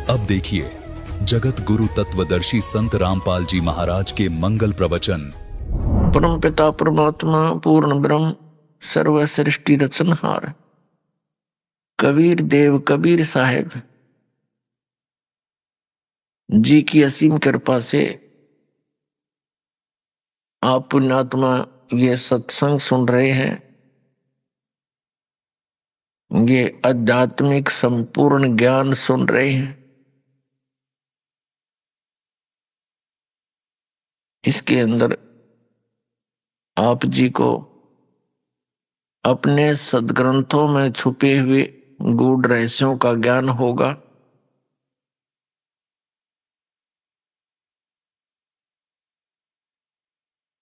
अब देखिए जगत गुरु तत्वदर्शी संत रामपाल जी महाराज के मंगल प्रवचन। परम पिता परमात्मा पूर्ण ब्रह्म सर्व सृष्टि रचनहार कबीर देव कबीर साहेब जी की असीम कृपा से आप पुण्यात्मा ये सत्संग सुन रहे हैं। ये आध्यात्मिक संपूर्ण ज्ञान सुन रहे हैं। इसके अंदर आप जी को अपने सदग्रंथों में छुपे हुए गूढ़ रहस्यों का ज्ञान होगा।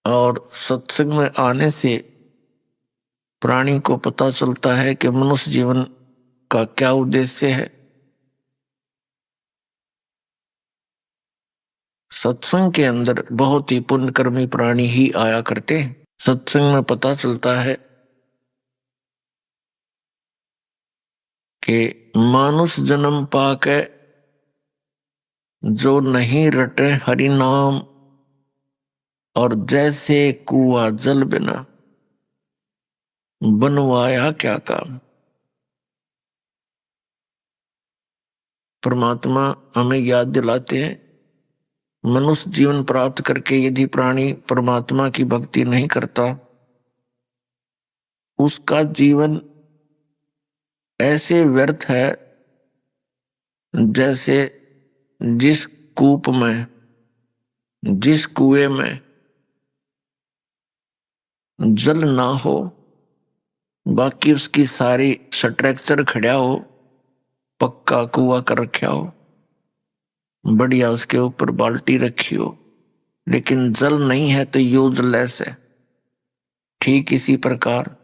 और सत्संग में आने से प्राणी को पता चलता है कि मनुष्य जीवन का क्या उद्देश्य है। सत्संग के अंदर बहुत ही पुण्यकर्मी प्राणी ही आया करते हैं। सत्संग में पता चलता है कि मानुष जन्म पाके जो नहीं रटे हरि नाम, और जैसे कुआ जल बिना बनवाया क्या काम। परमात्मा हमें याद दिलाते हैं, मनुष्य जीवन प्राप्त करके यदि प्राणी परमात्मा की भक्ति नहीं करता, उसका जीवन ऐसे व्यर्थ है जैसे जिस कूप में, जिस कुएं में जल ना हो, बाकी उसकी सारी स्ट्रक्चर खड़ा हो, पक्का कुआ कर रखा हो, बढ़िया उसके ऊपर बाल्टी रखी हो, लेकिन जल नहीं है तो यूजलेस है। ठीक इसी प्रकार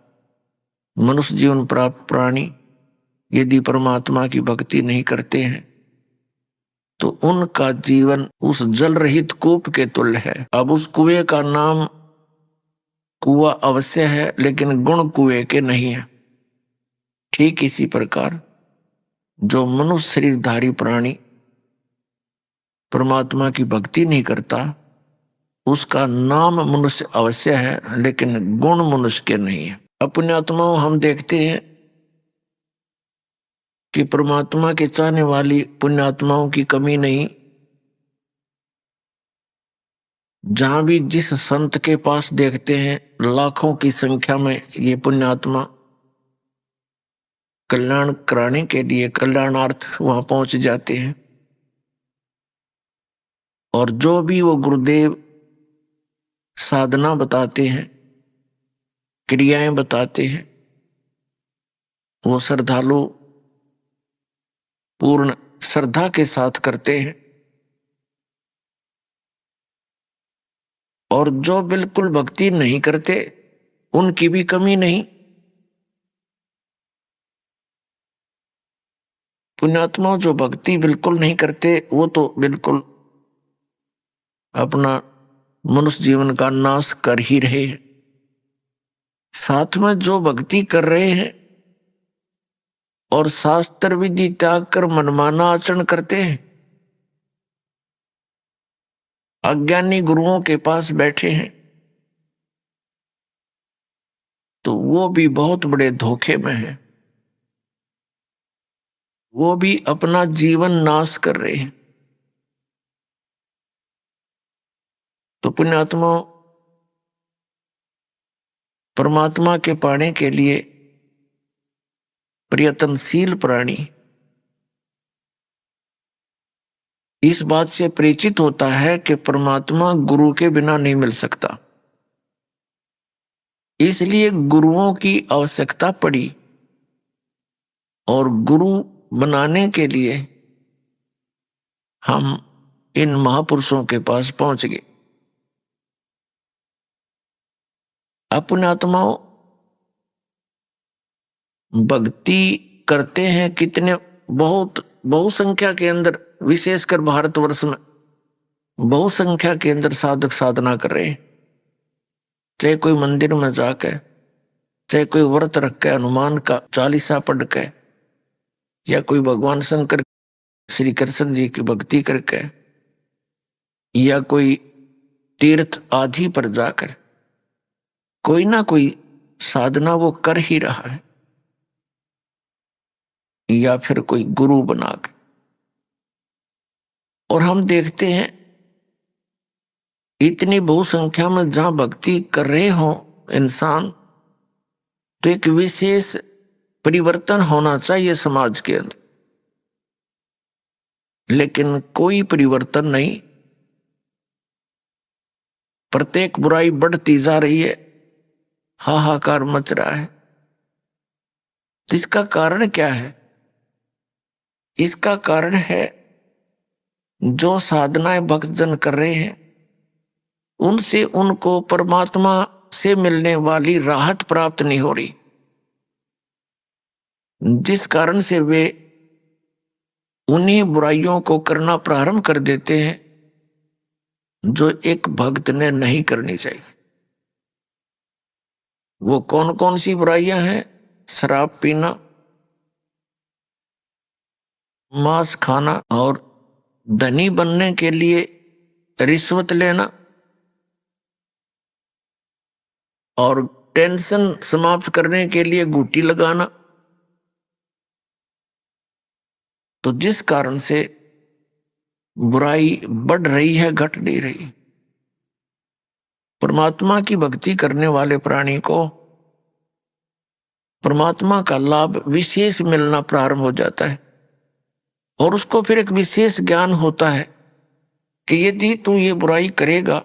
मनुष्य जीवन प्राप्त प्राणी यदि परमात्मा की भक्ति नहीं करते हैं तो उनका जीवन उस जल रहित कूप के तुल्य है। अब उस कुएं का नाम कुआ अवश्य है, लेकिन गुण कुएं के नहीं है। ठीक इसी प्रकार जो मनुष्य शरीरधारी प्राणी परमात्मा की भक्ति नहीं करता, उसका नाम मनुष्य अवश्य है, लेकिन गुण मनुष्य के नहीं है। अपने आत्माओं हम देखते हैं कि परमात्मा के चाहने वाली पुण्यात्माओं की कमी नहीं। जहां भी जिस संत के पास देखते हैं लाखों की संख्या में ये पुण्यात्मा कल्याण कराने के लिए कल्याणार्थ वहां पहुंच जाते हैं। और जो भी वो गुरुदेव साधना बताते हैं, क्रियाएं बताते हैं, वो श्रद्धालु पूर्ण श्रद्धा के साथ करते हैं। और जो बिल्कुल भक्ति नहीं करते उनकी भी कमी नहीं। पुण्यात्मा जो भक्ति बिल्कुल नहीं करते वो तो बिल्कुल अपना मनुष्य जीवन का नाश कर ही रहे हैं। साथ में जो भक्ति कर रहे हैं और शास्त्र विधि त्याग कर मनमाना आचरण करते हैं, अज्ञानी गुरुओं के पास बैठे हैं, तो वो भी बहुत बड़े धोखे में है। वो भी अपना जीवन नाश कर रहे हैं। तो पुण्यात्मा परमात्मा के पाने के लिए प्रयत्नशील प्राणी इस बात से परिचित होता है कि परमात्मा गुरु के बिना नहीं मिल सकता। इसलिए गुरुओं की आवश्यकता पड़ी और गुरु बनाने के लिए हम इन महापुरुषों के पास पहुंच गए। अपने आत्माओं भक्ति करते हैं कितने, बहुत बहुसंख्या के अंदर, विशेषकर भारतवर्ष में बहुसंख्या के अंदर साधक साधना कर रहे हैं। चाहे कोई मंदिर में जाकर, चाहे कोई व्रत रख के हनुमान का चालीसा पढ़ के, या कोई भगवान शंकर श्री कृष्ण जी की भक्ति करके या कोई तीर्थ आदि पर जाकर कोई ना कोई साधना वो कर ही रहा है, या फिर कोई गुरु बनाकर। और हम देखते हैं इतनी बहुसंख्या में जहां भक्ति कर रहे हो इंसान, तो एक विशेष परिवर्तन होना चाहिए समाज के अंदर, लेकिन कोई परिवर्तन नहीं। प्रत्येक बुराई बढ़ती जा रही है, हाहाकार मच रहा है। तो इसका कारण क्या है? इसका कारण है जो साधनाएं भक्तजन कर रहे हैं उनसे उनको परमात्मा से मिलने वाली राहत प्राप्त नहीं हो रही, जिस कारण से वे उन्हीं बुराइयों को करना प्रारंभ कर देते हैं जो एक भक्त ने नहीं करनी चाहिए। वो कौन कौन सी बुराइयां हैं? शराब पीना, मांस खाना, और धनी बनने के लिए रिश्वत लेना, और टेंशन समाप्त करने के लिए गुटी लगाना। तो जिस कारण से बुराई बढ़ रही है, घट नहीं रही। परमात्मा की भक्ति करने वाले प्राणी को परमात्मा का लाभ विशेष मिलना प्रारंभ हो जाता है, और उसको फिर एक विशेष ज्ञान होता है कि यदि तू ये बुराई करेगा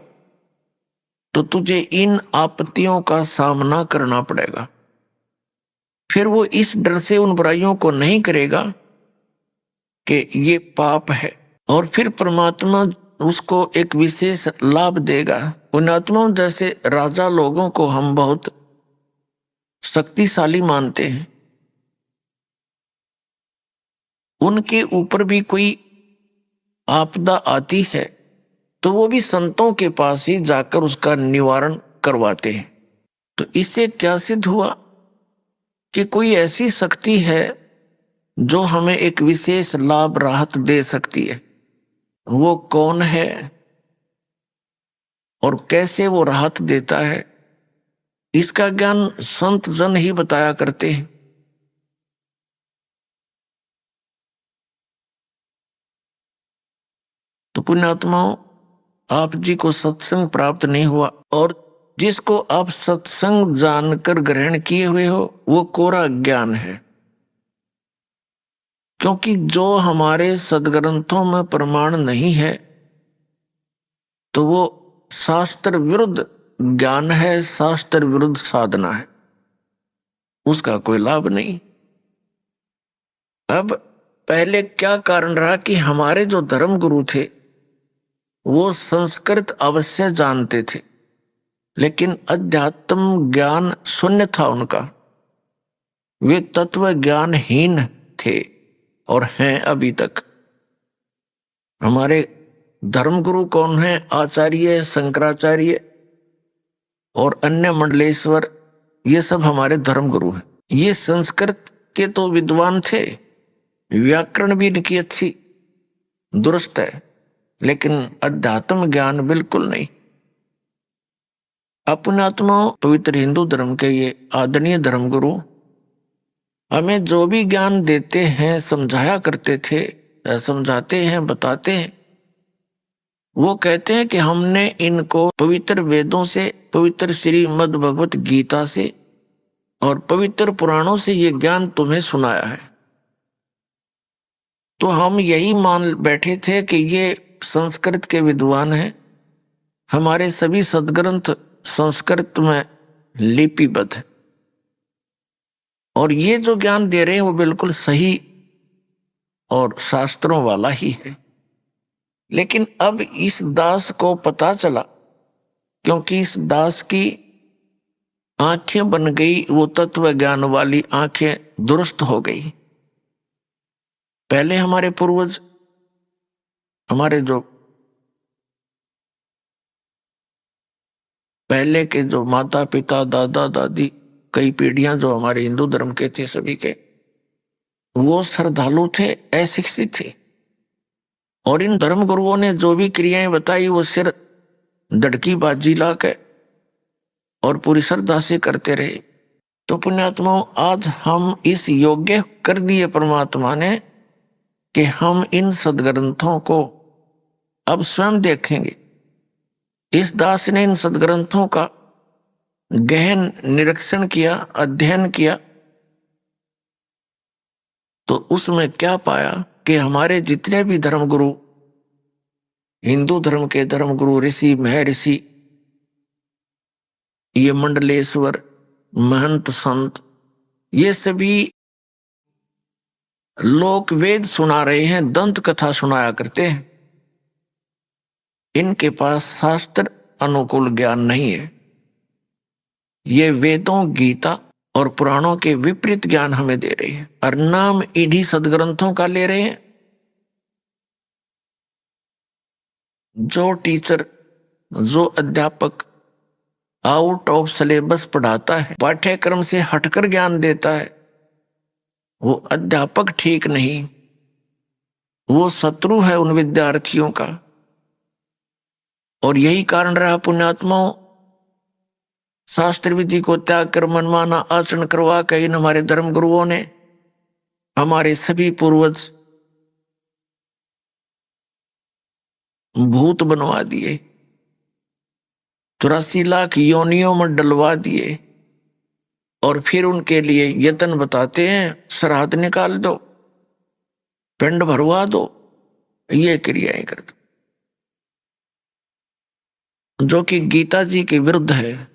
तो तुझे इन आपत्तियों का सामना करना पड़ेगा। फिर वो इस डर से उन बुराइयों को नहीं करेगा कि ये पाप है, और फिर परमात्मा उसको एक विशेष लाभ देगा। पुण्यात्माओं जैसे राजा लोगों को हम बहुत शक्तिशाली मानते हैं, उनके ऊपर भी कोई आपदा आती है तो वो भी संतों के पास ही जाकर उसका निवारण करवाते हैं। तो इससे क्या सिद्ध हुआ कि कोई ऐसी शक्ति है जो हमें एक विशेष लाभ राहत दे सकती है। वो कौन है और कैसे वो राहत देता है, इसका ज्ञान संत जन ही बताया करते हैं। तो पुण्यात्माओं, आप जी को सत्संग प्राप्त नहीं हुआ, और जिसको आप सत्संग जानकर ग्रहण किए हुए हो वो कोरा ज्ञान है। क्योंकि जो हमारे सदग्रंथों में प्रमाण नहीं है तो वो शास्त्र विरुद्ध ज्ञान है, शास्त्र विरुद्ध साधना है, उसका कोई लाभ नहीं। अब पहले क्या कारण रहा कि हमारे जो धर्म गुरु थे वो संस्कृत अवश्य जानते थे, लेकिन अध्यात्म ज्ञान शून्य था उनका। वे तत्व ज्ञानहीन थे और हैं अभी तक। हमारे धर्मगुरु कौन है? आचार्य, शंकराचार्य और अन्य मंडलेश्वर, ये सब हमारे धर्मगुरु हैं। ये संस्कृत के तो विद्वान थे, व्याकरण भी इनकी अच्छी दुरुस्त है, लेकिन अध्यात्म ज्ञान बिल्कुल नहीं। अपने आत्माओं, पवित्र हिंदू धर्म के ये आदरणीय धर्मगुरु हमें जो भी ज्ञान देते हैं, समझाया करते थे, समझाते हैं, बताते हैं, वो कहते हैं कि हमने इनको पवित्र वेदों से, पवित्र श्रीमद् भगवत गीता से और पवित्र पुराणों से ये ज्ञान तुम्हें सुनाया है। तो हम यही मान बैठे थे कि ये संस्कृत के विद्वान हैं, हमारे सभी सदग्रंथ संस्कृत में लिपिबद्ध है, और ये जो ज्ञान दे रहे हैं वो बिल्कुल सही और शास्त्रों वाला ही है। लेकिन अब इस दास को पता चला, क्योंकि इस दास की आंखें बन गई, वो तत्व ज्ञान वाली आंखें दुरुस्त हो गई। पहले हमारे पूर्वज, हमारे जो पहले के जो माता पिता, दादा दादी, कई पीढ़ियां जो हमारे हिंदू धर्म के थे, सभी के वो श्रद्धालु थे, अशिक्षित थे, और इन धर्म गुरुओं ने जो भी क्रियाएं बताई वो सिर दड़की बाजी ला के और पूरी श्रद्धा से करते रहे। तो पुण्यात्माओं, आज हम इस योग्य कर दिए परमात्मा ने कि हम इन सदग्रंथों को अब स्वयं देखेंगे। इस दास ने इन सदग्रंथों का गहन निरीक्षण किया, अध्ययन किया, तो उसमें क्या पाया कि हमारे जितने भी धर्मगुरु, हिंदू धर्म के धर्मगुरु, ऋषि, महर्षि, ये मंडलेश्वर, महंत, संत, ये सभी लोक वेद सुना रहे हैं, दंत कथा सुनाया करते हैं। इनके पास शास्त्र अनुकूल ज्ञान नहीं है। ये वेदों, गीता और पुराणों के विपरीत ज्ञान हमें दे रहे हैं और नाम इन्हीं सदग्रंथों का ले रहे हैं। जो टीचर, जो अध्यापक आउट ऑफ सिलेबस पढ़ाता है, पाठ्यक्रम से हटकर ज्ञान देता है, वो अध्यापक ठीक नहीं, वो शत्रु है उन विद्यार्थियों का। और यही कारण रहा पुण्यात्माओं, शास्त्र विधि को त्याग कर मनमाना आचरण करवा कर इन हमारे धर्म गुरुओं ने हमारे सभी पूर्वज भूत बनवा दिए, 84 लाख योनियों में डलवा दिए और फिर उनके लिए यत्न बताते हैं, श्राद्ध निकाल दो, पिंड भरवा दो, ये क्रियाएं कर दो, जो कि गीता जी के विरुद्ध है।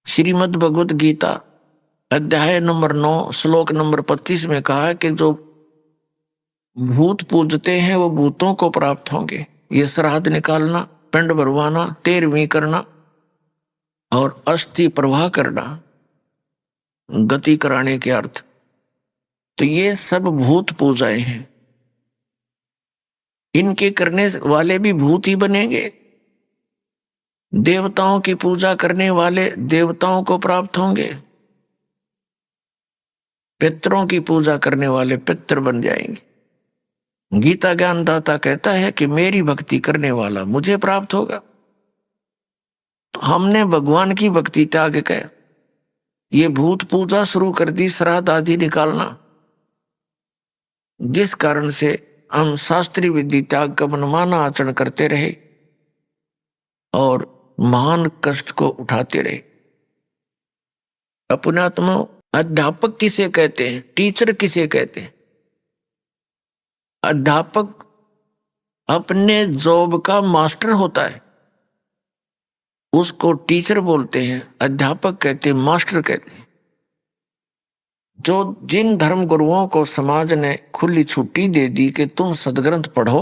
श्रीमद् भगवत गीता अध्याय नंबर 9 श्लोक नंबर 25 में कहा है कि जो भूत पूजते हैं वो भूतों को प्राप्त होंगे। ये श्राद्ध निकालना, पिंड भरवाना, 13वीं करना और अस्थि प्रवाह करना, गति कराने के अर्थ, तो ये सब भूत पूजाएं हैं। इनके करने वाले भी भूत ही बनेंगे। देवताओं की पूजा करने वाले देवताओं को प्राप्त होंगे, पितरों की पूजा करने वाले पितर बन जाएंगे। गीता ज्ञानदाता कहता है कि मेरी भक्ति करने वाला मुझे प्राप्त होगा। तो हमने भगवान की भक्ति त्याग कर ये भूत पूजा शुरू कर दी, श्राद्ध आदि निकालना, जिस कारण से हम शास्त्रीय विधि त्याग का मनमाना आचरण करते रहे और महान कष्ट को उठाते रहे। अपनात्मा, अध्यापक किसे कहते हैं, टीचर किसे कहते हैं? अध्यापक अपने जॉब का मास्टर होता है, उसको टीचर बोलते हैं, अध्यापक कहते हैं, मास्टर कहते हैं। जो जिन धर्म गुरुओं को समाज ने खुली छुट्टी दे दी कि तुम सदग्रंथ पढ़ो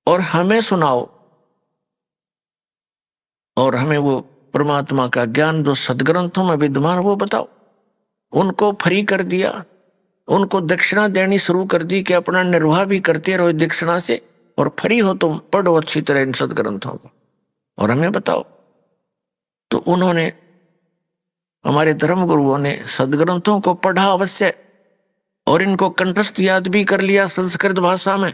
और हमें सुनाओ और हमें वो परमात्मा का ज्ञान जो सदग्रंथों में विद्यमान वो बताओ, उनको फ्री कर दिया, उनको दक्षिणा देनी शुरू कर दी कि अपना निर्वाह भी करते रहो दक्षिणा से और फ्री हो तुम, पढ़ो अच्छी तरह इन सदग्रंथों को और हमें बताओ। तो उन्होंने, हमारे धर्म गुरुओं ने सदग्रंथों को पढ़ा अवश्य और इनको कंठस्थ याद भी कर लिया संस्कृत भाषा में,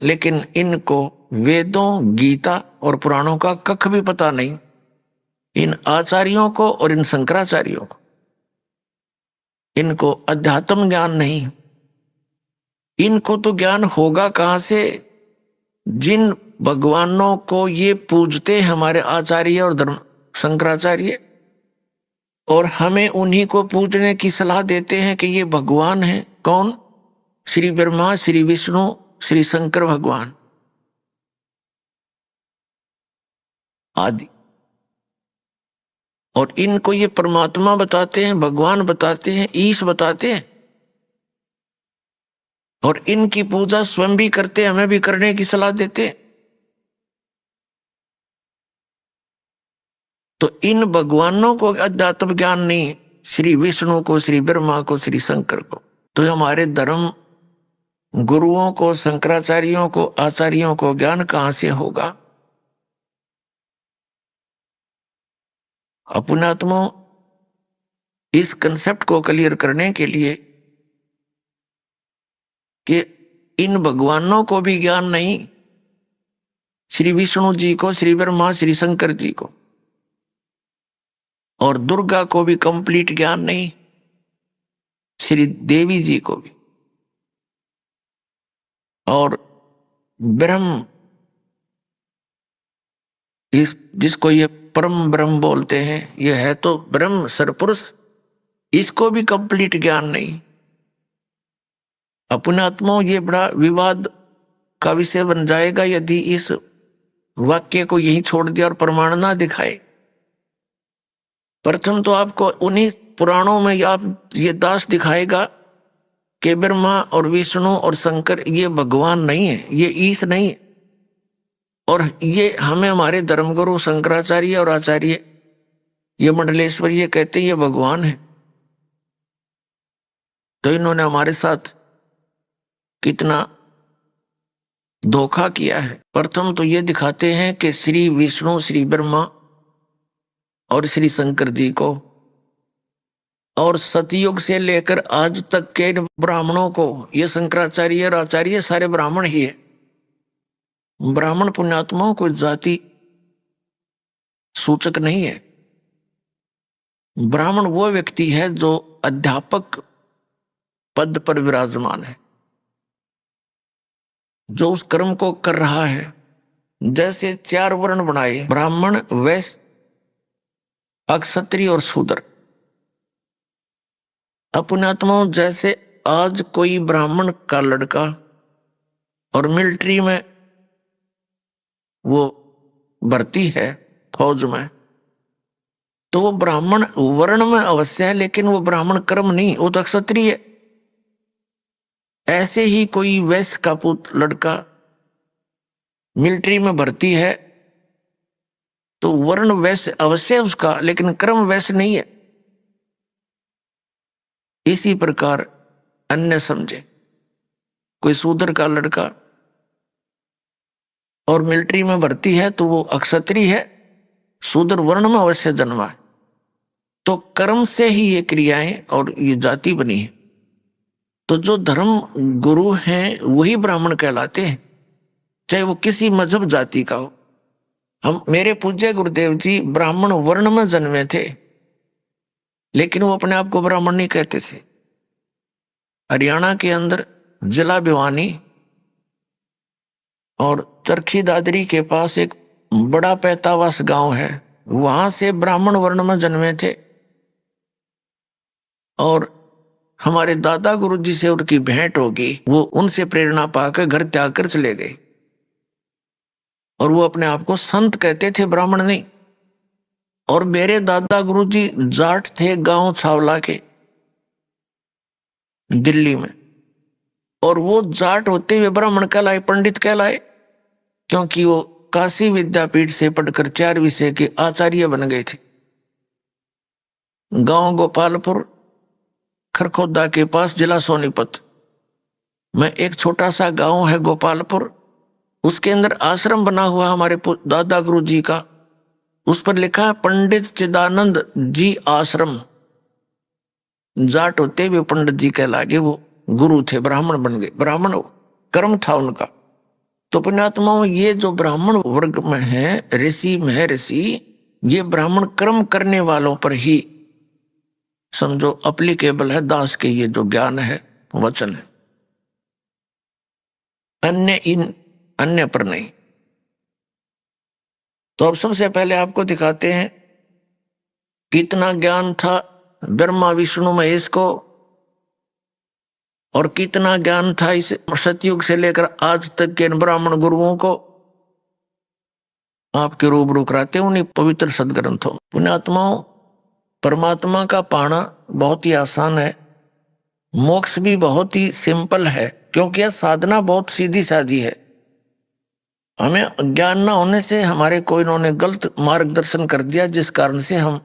लेकिन इनको वेदों, गीता और पुराणों का कख भी पता नहीं। इन आचार्यों को और इन शंकराचार्यों को, इनको अध्यात्म ज्ञान नहीं। इनको तो ज्ञान होगा कहां से? जिन भगवानों को ये पूजते हमारे आचार्य और धर्म शंकराचार्य, और हमें उन्हीं को पूजने की सलाह देते हैं कि ये भगवान है। कौन? श्री ब्रह्मा, श्री विष्णु, श्री शंकर भगवान आदि। और इनको ये परमात्मा बताते हैं, भगवान बताते हैं, ईश बताते हैं और इनकी पूजा स्वयं भी करते, हमें भी करने की सलाह देते हैं। तो इन भगवानों को अध्यात्म ज्ञान नहीं, श्री विष्णु को, श्री ब्रह्मा को, श्री शंकर को। तो हमारे धर्म गुरुओं को, शंकराचार्यों को, आचार्यों को ज्ञान कहां से होगा? अपनात्मा, इस कंसेप्ट को क्लियर करने के लिए कि इन भगवानों को भी ज्ञान नहीं, श्री विष्णु जी को, श्री ब्रह्मा, श्री शंकर जी को, और दुर्गा को भी कंप्लीट ज्ञान नहीं, श्री देवी जी को भी। और ब्रह्म, इस जिसको ये परम ब्रह्म बोलते हैं, ये है तो ब्रह्म सरपुरुष, इसको भी कंप्लीट ज्ञान नहीं। अपने आत्माओं, ये बड़ा विवाद का विषय बन जाएगा यदि इस वाक्य को यहीं छोड़ दिया और प्रमाण ना दिखाए। प्रथम तो आपको उन्हीं पुराणों में आप ये दास दिखाएगा कि ब्रह्मा और विष्णु और शंकर ये भगवान नहीं है, ये ईश नहीं है। और ये हमें हमारे धर्मगुरु शंकराचार्य और आचार्य ये मंडलेश्वर ये कहते ये भगवान है। तो इन्होंने हमारे साथ कितना धोखा किया है। प्रथम तो ये दिखाते हैं कि श्री विष्णु, श्री ब्रह्मा और श्री शंकर जी को, और सतयुग से लेकर आज तक के ब्राह्मणों को, ये शंकराचार्य और आचार्य सारे ब्राह्मण ही है। ब्राह्मण पुण्यात्माओं को जाति सूचक नहीं है। ब्राह्मण वो व्यक्ति है जो अध्यापक पद पर विराजमान है, जो उस कर्म को कर रहा है। जैसे 4 वर्ण बनाए, ब्राह्मण, वैश्य, अक्षत्रिय और शूद्र। अपने आत्माओं, जैसे आज कोई ब्राह्मण का लड़का और मिलिट्री में वो भर्ती है, फौज में, तो वो ब्राह्मण वर्ण में अवश्य है, लेकिन वो ब्राह्मण कर्म नहीं, वो तो क्षत्रिय है। ऐसे ही कोई वैश्य का पुत्र लड़का मिलिट्री में भर्ती है, तो वर्ण वैश्य अवश्य है उसका, लेकिन कर्म वैश्य नहीं है। इसी प्रकार अन्य समझे, कोई शूद्र का लड़का और मिलिट्री में भर्ती है तो वो अक्षत्रिय है, शूद्र वर्ण में अवश्य जन्मा है। तो कर्म से ही ये क्रियाएं और ये जाति बनी है। तो जो धर्म गुरु हैं वही ब्राह्मण कहलाते हैं, चाहे वो किसी मजहब जाति का हो। हम, मेरे पूज्य गुरुदेव जी ब्राह्मण वर्ण में जन्मे थे, लेकिन वो अपने आप को ब्राह्मण नहीं कहते थे। हरियाणा के अंदर जिला भिवानी और चरखी दादरी के पास एक बड़ा पैतावास गांव है, वहां से ब्राह्मण वर्ण में जन्मे थे। और हमारे दादा गुरु जी से उनकी भेंट होगी, वो उनसे प्रेरणा पाकर घर त्याग कर चले गए, और वो अपने आप को संत कहते थे, ब्राह्मण नहीं। और मेरे दादा गुरु जी जाट थे, गांव छावला के, दिल्ली में। और वो जाट होते हुए ब्राह्मण कहलाए, पंडित कहलाए, क्योंकि वो काशी विद्यापीठ से पढ़कर 4 विषय के आचार्य बन गए थे। गांव गोपालपुर, खरखोदा के पास, जिला सोनीपत में एक छोटा सा गांव है गोपालपुर। उसके अंदर आश्रम बना हुआ हमारे दादा गुरु जी का, उस पर लिखा है पंडित चिदानंद जी आश्रम। जाट होते हुए पंडित जी कहलागे, वो गुरु थे, ब्राह्मण बन गए। ब्राह्मण कर्म था उनका। तो पुण्यात्माओं, ये जो ब्राह्मण वर्ग में है, ऋषि महर्षि, ये ब्राह्मण कर्म करने वालों पर ही समझो अप्लीकेबल है। दास के ये जो ज्ञान है, वचन है, अन्य पर नहीं। तो अब सबसे पहले आपको दिखाते हैं कितना ज्ञान था ब्रह्मा विष्णु महेश को, और कितना ज्ञान था इस सतयुग से लेकर आज तक के ब्राह्मण गुरुओं को। आपके रूबरू कराते उन्हीं पवित्र सदग्रंथों। पुण्यात्माओं, परमात्मा का पाना बहुत ही आसान है, मोक्ष भी बहुत ही सिंपल है, क्योंकि यह साधना बहुत सीधी सादी है। हमें ज्ञान न होने से हमारे कोई इन्होंने गलत मार्गदर्शन कर दिया, जिस कारण से हम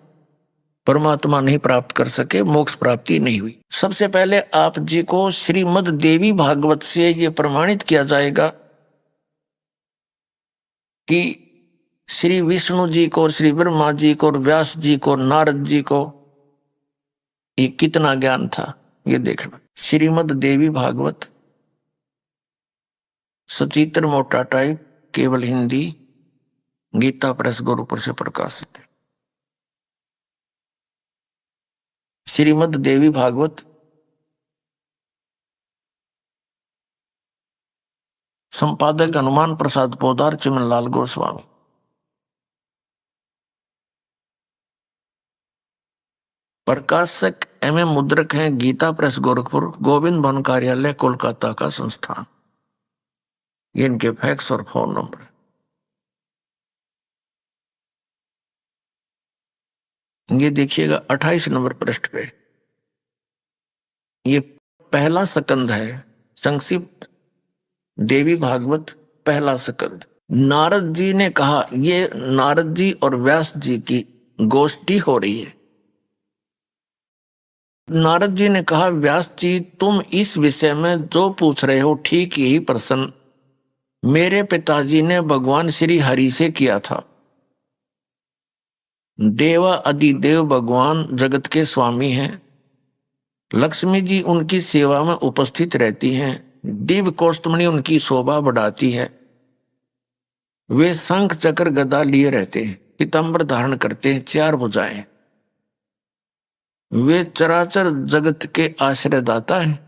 परमात्मा नहीं प्राप्त कर सके, मोक्ष प्राप्ति नहीं हुई। सबसे पहले आप जी को श्रीमद् देवी भागवत से ये प्रमाणित किया जाएगा कि श्री विष्णु जी को, श्री ब्रह्मा जी को, व्यास जी को, नारद जी को ये कितना ज्ञान था, ये देखना। श्रीमद् देवी भागवत सचित्र मोटा टाइप, केवल हिंदी, गीता प्रेस गोरखपुर से प्रकाशित है। श्रीमद् देवी भागवत, संपादक हनुमान प्रसाद पोदार, चिमनलाल गोस्वामी। प्रकाशक एवं मुद्रक हैं गीता प्रेस गोरखपुर, गोविंद भवन कार्यालय कोलकाता का संस्थान। ये इनके फैक्स और फोन नंबर। ये देखिएगा 28 नंबर पृष्ठ पे, ये पहला स्कंद है, संक्षिप्त देवी भागवत पहला स्कंद। नारद जी ने कहा, ये नारद जी और व्यास जी की गोष्ठी हो रही है। नारद जी ने कहा, व्यास जी तुम इस विषय में जो पूछ रहे हो ठीक यही प्रश्न मेरे पिताजी ने भगवान श्री हरि से किया था। देवा अधिदेव भगवान जगत के स्वामी हैं। लक्ष्मी जी उनकी सेवा में उपस्थित रहती हैं। दिव्य कौस्तुमणि उनकी शोभा बढ़ाती है। वे शंख चक्र गदा लिए रहते हैं, पीतांबर धारण करते हैं, 4 भुजाएं। वे चराचर जगत के आश्रयदाता हैं,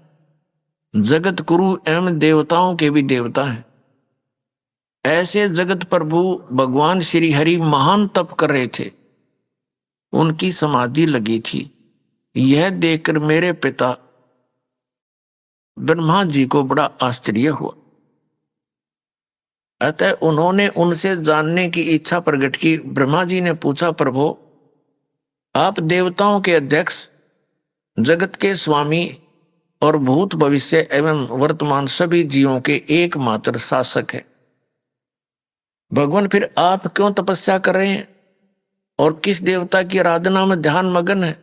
जगत गुरु एवं देवताओं के भी देवता हैं। ऐसे जगत प्रभु भगवान श्री हरि महान तप कर रहे थे, उनकी समाधि लगी थी। यह देखकर मेरे पिता ब्रह्मा जी को बड़ा आश्चर्य हुआ। अतः उन्होंने उनसे जानने की इच्छा प्रकट की। ब्रह्मा जी ने पूछा, प्रभु आप देवताओं के अध्यक्ष, जगत के स्वामी और भूत भविष्य एवं वर्तमान सभी जीवों के एकमात्र शासक हैं। भगवान फिर आप क्यों तपस्या कर रहे हैं और किस देवता की आराधना में ध्यान मगन है?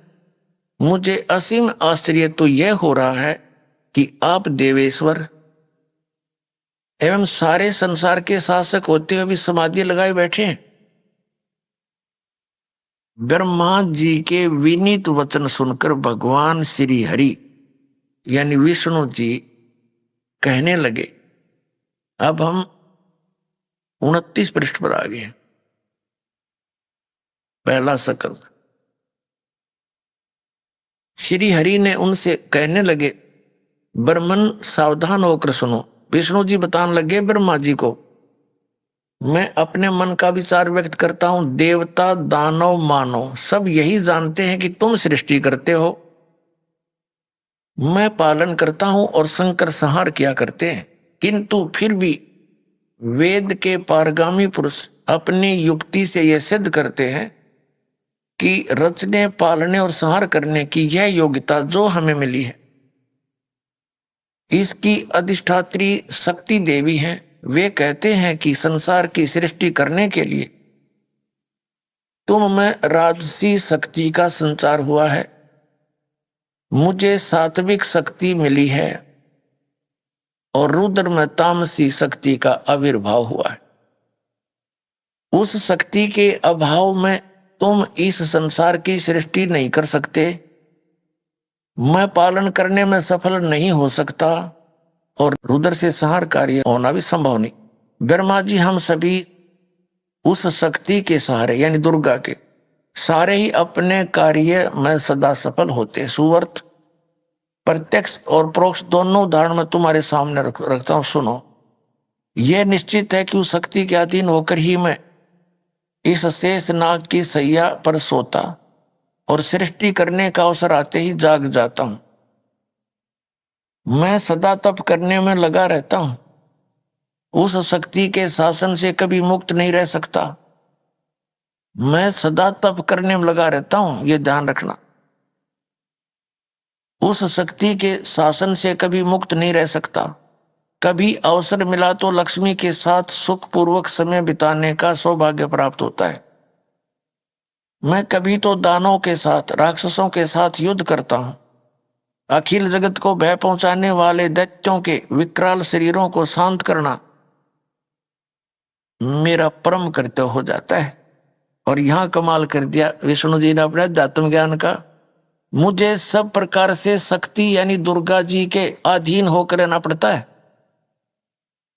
मुझे असीम आश्चर्य तो यह हो रहा है कि आप देवेश्वर एवं सारे संसार के शासक होते हुए भी समाधि लगाए बैठे हैं। ब्रह्मा जी के विनीत वचन सुनकर भगवान श्री हरि यानी विष्णु जी कहने लगे। अब हम 29 पृष्ठ पर आ गए। पहला स्कंद। श्री हरि ने उनसे कहने लगे, ब्रह्मन सावधान होकर सुनो। विष्णु जी बताने लगे ब्रह्मा जी को, मैं अपने मन का विचार व्यक्त करता हूं। देवता दानव मानव सब यही जानते हैं कि तुम सृष्टि करते हो, मैं पालन करता हूं और संकर संहार किया करते हैं। किंतु फिर भी वेद के पारगामी पुरुष अपनी युक्ति से यह सिद्ध करते हैं कि रचने पालने और संहार करने की यह योग्यता जो हमें मिली है, इसकी अधिष्ठात्री शक्ति देवी हैं। वे कहते हैं कि संसार की सृष्टि करने के लिए तुम में राजसी शक्ति का संचार हुआ है, मुझे सात्विक शक्ति मिली है और रुद्र में तामसी शक्ति का आविर्भाव हुआ है। उस शक्ति के अभाव में तुम इस संसार की सृष्टि नहीं कर सकते, मैं पालन करने में सफल नहीं हो सकता और रुद्र से संहार कार्य होना भी संभव नहीं। ब्रह्मा जी हम सभी उस शक्ति के सहारे यानी दुर्गा के सारे ही अपने कार्य में सदा सफल होते। सुवर्त प्रत्यक्ष और परोक्ष दोनों उदाहरण में तुम्हारे सामने रखता हूं, सुनो। यह निश्चित है कि उस शक्ति के अधीन होकर ही मैं इस शेष नाग की सैया पर सोता और सृष्टि करने का अवसर आते ही जाग जाता हूं। मैं सदा तप करने में लगा रहता हूं, उस शक्ति के शासन से कभी मुक्त नहीं रह सकता। मैं सदा तप करने में लगा रहता हूं, यह ध्यान रखना। उस शक्ति के शासन से कभी मुक्त नहीं रह सकता। कभी अवसर मिला तो लक्ष्मी के साथ सुखपूर्वक समय बिताने का सौभाग्य प्राप्त होता है। मैं कभी तो दानों के साथ राक्षसों के साथ युद्ध करता हूं। अखिल जगत को भय पहुंचाने वाले दैत्यों के विकराल शरीरों को शांत करना मेरा परम कर्तव्य हो जाता है। और यहां कमाल कर दिया विष्णु जी ने अपने अध्यात्म ज्ञान का। मुझे सब प्रकार से शक्ति यानी दुर्गा जी के अधीन होकर रहना पड़ता है।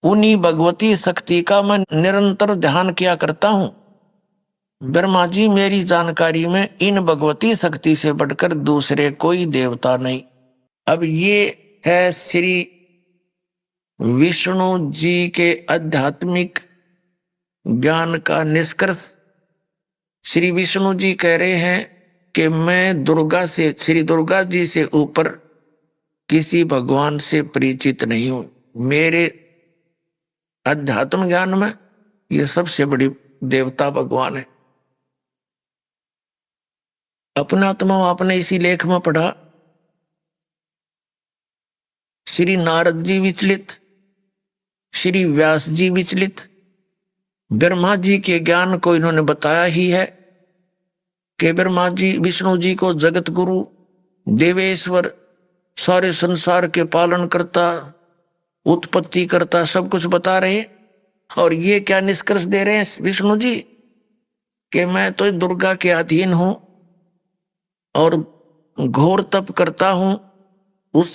उन्हीं भगवती शक्ति का मैं निरंतर ध्यान किया करता हूं। ब्रह्मा जी, मेरी जानकारी में इन भगवती शक्ति से बढ़कर दूसरे कोई देवता नहीं। अब ये है श्री विष्णु जी के आध्यात्मिक ज्ञान का निष्कर्ष। श्री विष्णु जी कह रहे हैं कि मैं दुर्गा से, श्री दुर्गा जी से ऊपर किसी भगवान से परिचित नहीं हूं। मेरे अध्यात्म ज्ञान में ये सबसे बड़ी देवता भगवान है। अपना आत्मा आपने इसी लेख में पढ़ा। श्री नारद जी विचलित, श्री व्यास जी विचलित, ब्रह्मा जी के ज्ञान को इन्होंने बताया ही है कि ब्रह्मा जी विष्णु जी को जगत गुरु, देवेश्वर, सारे संसार के पालन करता, उत्पत्ति करता, सब कुछ बता रहे। और ये क्या निष्कर्ष दे रहे हैं विष्णु जी कि मैं तो दुर्गा के अधीन हूं और घोर तप करता हूं।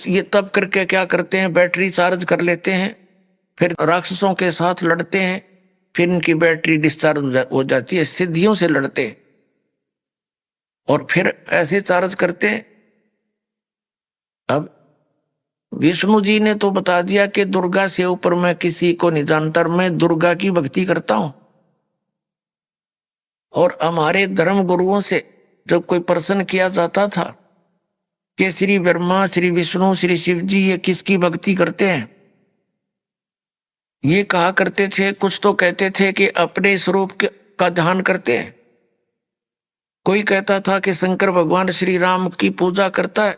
ये तप करके क्या करते हैं, बैटरी चार्ज कर लेते हैं, फिर राक्षसों के साथ लड़ते हैं, फिर इनकी बैटरी डिस्चार्ज हो जाती है, सिद्धियों से लड़ते हैं और फिर ऐसे चार्ज करते हैं। अब विष्णु जी ने तो बता दिया कि दुर्गा से ऊपर मैं किसी को नहीं जानता, मैं दुर्गा की भक्ति करता हूं। और हमारे धर्म गुरुओं से जब कोई प्रश्न किया जाता था कि श्री ब्रह्मा, श्री विष्णु, श्री शिव जी ये किसकी भक्ति करते हैं, ये कहा करते थे, कुछ तो कहते थे कि अपने स्वरूप का ध्यान करते हैं। कोई कहता था कि शंकर भगवान श्री राम की पूजा करता है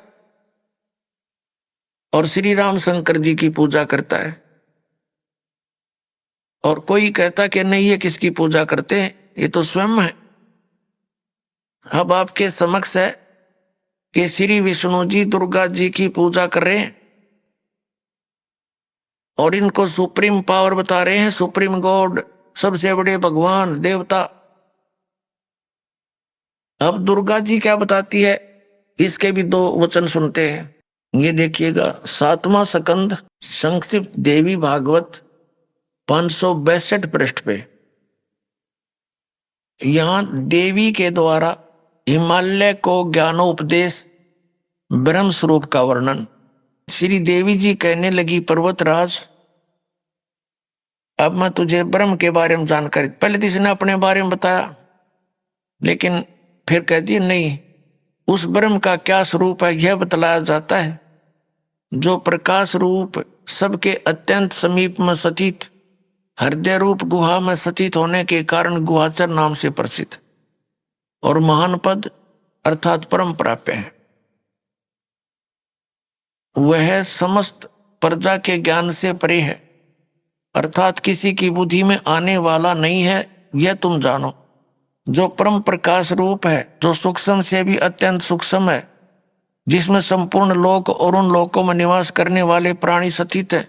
और श्री राम शंकर जी की पूजा करता है। और कोई कहता कि नहीं, ये किसकी पूजा करते हैं, ये तो स्वयं है। अब आपके समक्ष है कि श्री विष्णु जी दुर्गा जी की पूजा कर रहे हैं और इनको सुप्रीम पावर बता रहे हैं, सुप्रीम गॉड, सबसे बड़े भगवान, देवता। अब दुर्गा जी क्या बताती है, इसके भी दो वचन सुनते हैं। ये देखिएगा, 7वां स्कंद, संक्षिप्त देवी भागवत, 562 पृष्ठ पे। यहां देवी के द्वारा हिमालय को ज्ञानोपदेश, ब्रह्म स्वरूप का वर्णन। श्री देवी जी कहने लगी, पर्वतराज, अब मैं तुझे ब्रह्म के बारे में जानकारी, पहले तो इसने अपने बारे में बताया, लेकिन फिर कहती है नहीं, उस ब्रह्म का क्या स्वरूप है यह बतलाया जाता है, जो प्रकाश रूप, सबके अत्यंत समीप में स्थित, हृदय रूप गुहा में स्थित होने के कारण गुहाचर नाम से प्रसिद्ध और महान पद अर्थात परम प्राप्य है। वह समस्त प्रजा के ज्ञान से परे है, अर्थात किसी की बुद्धि में आने वाला नहीं है, यह तुम जानो। जो परम प्रकाश रूप है, जो सूक्ष्म से भी अत्यंत सूक्ष्म है, जिसमें संपूर्ण लोक और उन लोकों में निवास करने वाले प्राणी स्थित है,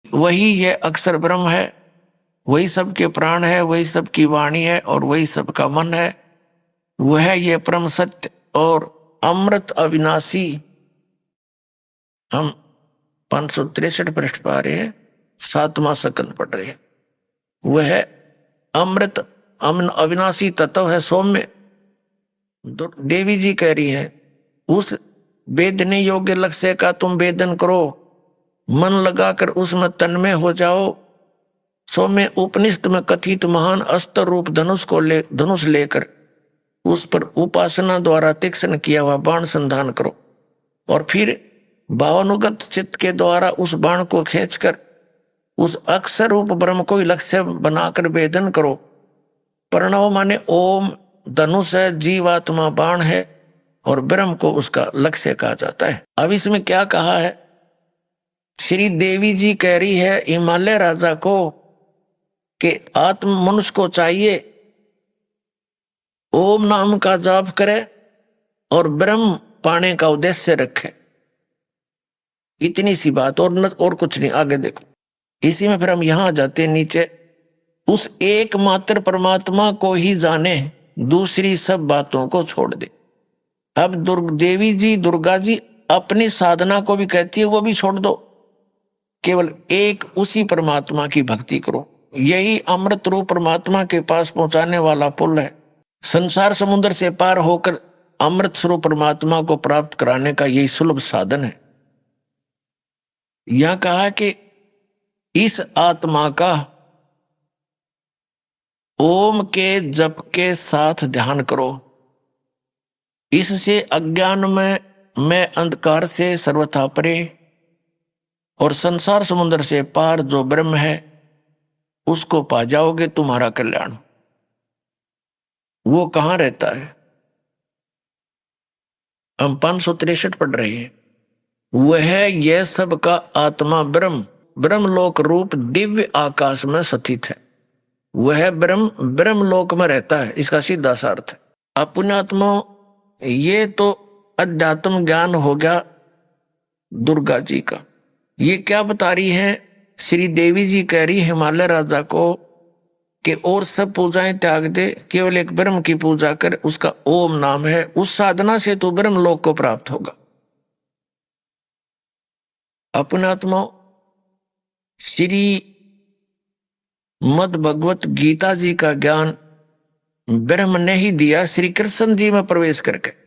वही यह अक्षर ब्रह्म है। वही सबके प्राण है, वही सबकी वाणी है और वही सबका मन है। वह यह परम सत्य और अमृत अविनाशी। हम 563 पृष्ठ पा रहे हैं, 7वां स्कंद पढ़ रहे हैं। वह अमृत अविनाशी तत्व है, सौम्य। देवी जी कह रही है, उस वेदने योग्य लक्ष्य का तुम वेदन करो, मन लगाकर उसमें तन्मय हो जाओ। सौम्य उपनिषद में कथित महान अस्त्र रूप धनुष लेकर उस पर उपासना द्वारा तीक्ष्ण किया हुआ बाण संधान करो और फिर भावानुगत चित्त के द्वारा उस बाण को खींचकर उस अक्षर रूप ब्रह्म को लक्ष्य बनाकर वेदन करो। प्रणव माने ओम, धनुष है, जीवात्मा बाण है और ब्रह्म को उसका लक्ष्य कहा जाता है। अब इसमें क्या कहा है, श्री देवी जी कह रही है हिमालय राजा को कि आत्म मनुष्य को चाहिए ओम नाम का जाप करे और ब्रह्म पाने का उद्देश्य रखे। इतनी सी बात, और कुछ नहीं। आगे देखो, इसी में फिर हम यहां आ जाते हैं नीचे, उस एकमात्र परमात्मा को ही जाने, दूसरी सब बातों को छोड़ दे। अब देवी जी, दुर्गा जी अपनी साधना को भी कहती है वो भी छोड़ दो, केवल एक उसी परमात्मा की भक्ति करो। यही अमृत रूप परमात्मा के पास पहुंचाने वाला पुल है। संसार समुद्र से पार होकर अमृत स्वरूप परमात्मा को प्राप्त कराने का यही सुलभ साधन है। यह कहा कि इस आत्मा का ओम के जप के साथ ध्यान करो। इससे अज्ञान में मैं अंधकार से सर्वथा परे और संसार समुद्र से पार जो ब्रह्म है उसको पा जाओगे। तुम्हारा कल्याण वो कहां रहता है? हम 563 पढ़ रहे हैं। वह यह सब का आत्मा ब्रह्म ब्रह्मलोक रूप दिव्य आकाश में स्थित है। वह ब्रह्म ब्रह्मलोक में रहता है, इसका सीधा सा अर्थ है। अपने आत्मा ये तो अध्यात्म ज्ञान हो गया दुर्गा जी का। ये क्या बता रही है? श्री देवी जी कह रही हिमालय राजा को कि और सब पूजाएं त्याग दे, केवल एक ब्रह्म की पूजा कर, उसका ओम नाम है। उस साधना से तो ब्रह्मलोक को प्राप्त होगा। अपने आत्मा श्री मद भगवत गीता जी का ज्ञान ब्रह्म ने ही दिया श्री कृष्ण जी में प्रवेश करके।